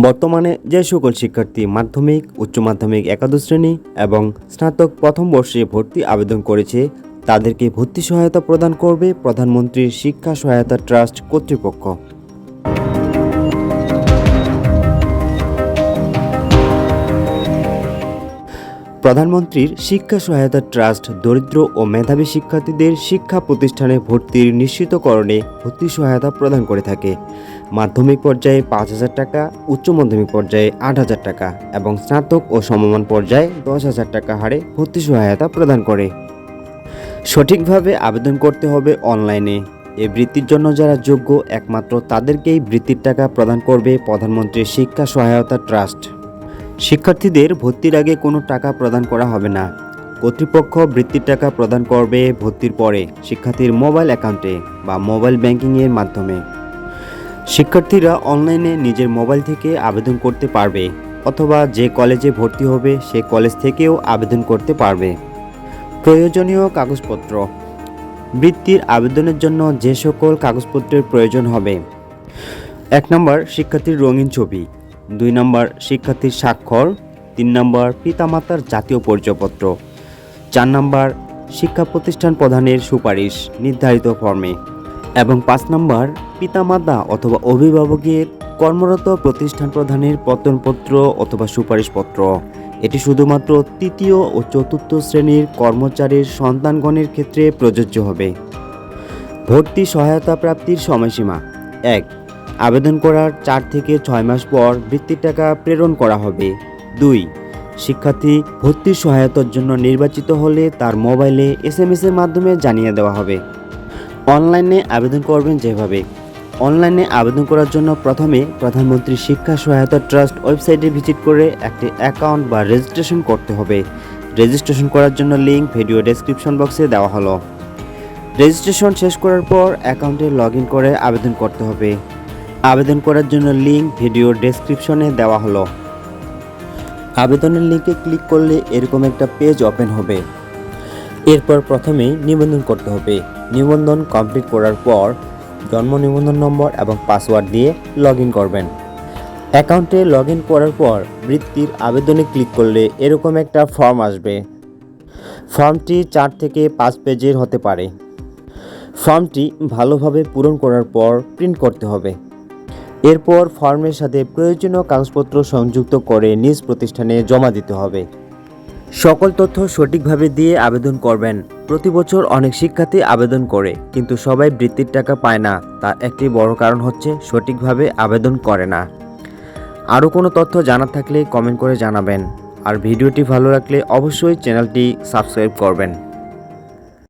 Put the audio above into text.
বর্তমানে যে সকল শিক্ষার্থী মাধ্যমিক, উচ্চ মাধ্যমিক একাদশ শ্রেণী এবং স্নাতক প্রথম বর্ষে ভর্তি আবেদন করেছে তাদেরকে ভর্তি সহায়তা প্রদান করবে প্রধানমন্ত্রীর শিক্ষা সহায়তা ট্রাস্ট কর্তৃপক্ষ। প্রধানমন্ত্রীর শিক্ষা সহায়তা ট্রাস্ট দরিদ্র ও মেধাবী শিক্ষার্থীদের শিক্ষা প্রতিষ্ঠানে ভর্তির নিশ্চিতকরণে ভর্তি সহায়তা প্রদান করে থাকে। মাধ্যমিক পর্যায়ে ৫,০০০ টাকা, উচ্চ মাধ্যমিক পর্যায়ে ৮,০০০ টাকা এবং স্নাতক ও সমমান পর্যায়ে ১০,০০০ টাকা হারে ভর্তি সহায়তা প্রদান করে। সঠিকভাবে আবেদন করতে হবে অনলাইনে। এই বৃত্তির জন্য যারা যোগ্য একমাত্র তাদেরকেই বৃত্তির টাকা প্রদান করবে প্রধানমন্ত্রীর শিক্ষা সহায়তা ট্রাস্ট। শিক্ষার্থীদের ভর্তির আগে কোনো টাকা প্রদান করা হবে না। কর্তৃপক্ষ বৃত্তির টাকা প্রদান করবে ভর্তির পরে শিক্ষার্থীর মোবাইল অ্যাকাউন্টে বা মোবাইল ব্যাংকিংয়ের মাধ্যমে। শিক্ষার্থীরা অনলাইনে নিজের মোবাইল থেকে আবেদন করতে পারবে অথবা যে কলেজে ভর্তি হবে সে কলেজ থেকেও আবেদন করতে পারবে। প্রয়োজনীয় কাগজপত্র। বৃত্তির আবেদনের জন্য যে সকল কাগজপত্রের প্রয়োজন হবে: ১ নম্বর শিক্ষার্থীর রঙিন ছবি, ২ নম্বর শিক্ষার্থীর স্বাক্ষর, ৩ নম্বর পিতামাতার জাতীয় পরিচয়পত্র, ৪ নম্বর শিক্ষা প্রতিষ্ঠান প্রধানের সুপারিশ নির্ধারিত ফর্মে এবং ৫ নম্বর পিতামাতা অথবা অভিভাবকের কর্মরত প্রতিষ্ঠান প্রধানের পত্রপত্র অথবা সুপারিশপত্র। এটি শুধুমাত্র তৃতীয় ও চতুর্থ শ্রেণীর কর্মচারীর সন্তানগণের ক্ষেত্রে প্রযোজ্য হবে। ভর্তি সহায়তা প্রাপ্তির সময়সীমা: ১. আবেদন করার ৪ থেকে ৬ মাস পর বৃত্তির টাকা প্রেরণ করা হবে। ২. শিক্ষার্থী ভর্তির সহায়তার জন্য নির্বাচিত হলে তার মোবাইলে SMS এর মাধ্যমে জানিয়ে দেওয়া হবে। অনলাইনে আবেদন করবেন যেভাবে: অনলাইনে আবেদন করার জন্য প্রথমে প্রধানমন্ত্রী শিক্ষা সহায়তা ট্রাস্ট ওয়েবসাইটে ভিজিট করে একটি অ্যাকাউন্ট বা রেজিস্ট্রেশন করতে হবে। রেজিস্ট্রেশন করার জন্য লিঙ্ক ভিডিও ডেসক্রিপশন বক্সে দেওয়া হলো। রেজিস্ট্রেশন শেষ করার পর অ্যাকাউন্টে লগইন করে আবেদন করতে হবে। আবেদন করার জন্য লিঙ্ক ভিডিও ডেসক্রিপশনে দেওয়া হলো। আবেদনের লিঙ্কে ক্লিক করলে এরকম একটা পেজ ওপেন হবে। এরপর প্রথমেই নিবন্ধন করতে হবে। নিবন্ধন কমপ্লিট করার পর জন্ম নিবন্ধন নম্বর এবং পাসওয়ার্ড দিয়ে লগইন করবেন। অ্যাকাউন্টে লগইন করার পর বৃত্তির আবেদনে ক্লিক করলে এরকম একটা ফর্ম আসবে। ফর্মটি ৪ থেকে ৫ পেজের হতে পারে। ফর্মটি ভালোভাবে পূরণ করার পর প্রিন্ট করতে হবে। এরপর ফর্মের সাথে প্রয়োজনীয় কাগজপত্র সংযুক্ত করে নিজ প্রতিষ্ঠানে জমা দিতে হবে। সকল তথ্য সঠিকভাবে দিয়ে আবেদন করবেন। প্রতি বছর অনেক শিক্ষার্থী আবেদন করে কিন্তু সবাই বৃত্তির টাকা পায় না। তার একটি বড় কারণ হচ্ছে সঠিকভাবে আবেদন করে না। আরও কোনো তথ্য জানার থাকলে কমেন্ট করে জানাবেন। আর ভিডিওটি ভালো লাগলে অবশ্যই চ্যানেলটি সাবস্ক্রাইব করবেন।